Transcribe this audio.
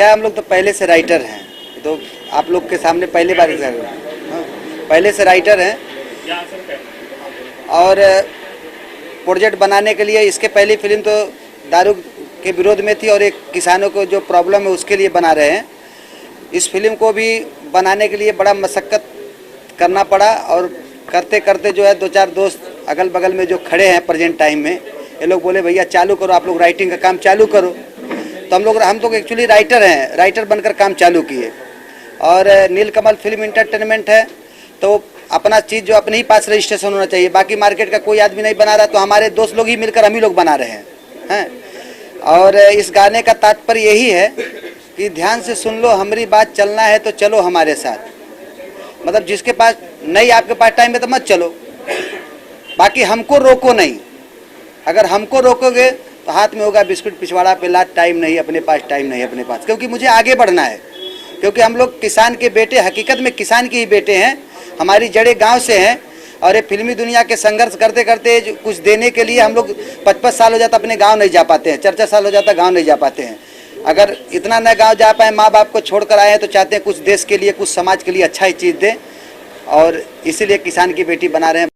क्या हम लोग तो पहले से राइटर हैं, तो आप लोग के सामने पहले बार पहले से राइटर हैं और प्रोजेक्ट बनाने के लिए इसके पहली फिल्म तो दारू के विरोध में थी और एक किसानों को जो प्रॉब्लम है उसके लिए बना रहे हैं। इस फिल्म को भी बनाने के लिए बड़ा मशक्क़त करना पड़ा और करते करते जो है 2-4 दोस्त अगल बगल में जो खड़े हैं प्रेजेंट टाइम में, ये लोग बोले भैया चालू करो, आप लोग राइटिंग का काम चालू करो। तो हम तो एक्चुअली राइटर हैं, राइटर बनकर काम चालू किए। और नीलकमल फिल्म इंटरटेनमेंट है तो अपना चीज़ जो अपने ही पास रजिस्ट्रेशन होना चाहिए, बाकी मार्केट का कोई आदमी नहीं बना रहा, तो हमारे दोस्त लोग ही मिलकर हम ही लोग बना रहे हैं। और इस गाने का तात्पर्य यही है कि ध्यान से सुन लो हमारी बात, चलना है तो चलो हमारे साथ। मतलब जिसके पास नहीं, आपके पास टाइम है तो मत चलो, बाकी हमको रोको नहीं। अगर हमको रोकोगे तो हाथ में होगा बिस्कुट पिछवाड़ा पे लात, टाइम नहीं अपने पास, टाइम नहीं अपने पास, क्योंकि मुझे आगे बढ़ना है। क्योंकि हम लोग किसान के बेटे, हकीकत में किसान के ही बेटे हैं, हमारी जड़ें गांव से हैं। और ये फिल्मी दुनिया के संघर्ष करते करते कुछ देने के लिए हम लोग 55 साल हो जाता अपने गांव नहीं जा पाते हैं, 4-4 साल हो जाता गांव नहीं जा पाते हैं। अगर इतना न गांव जा पाए, माँ बाप को छोड़कर आए हैं, तो चाहते हैं कुछ देश के लिए, कुछ समाज के लिए अच्छा ही चीज़ दें, और इसीलिए किसान की बेटी बना रहे हैं।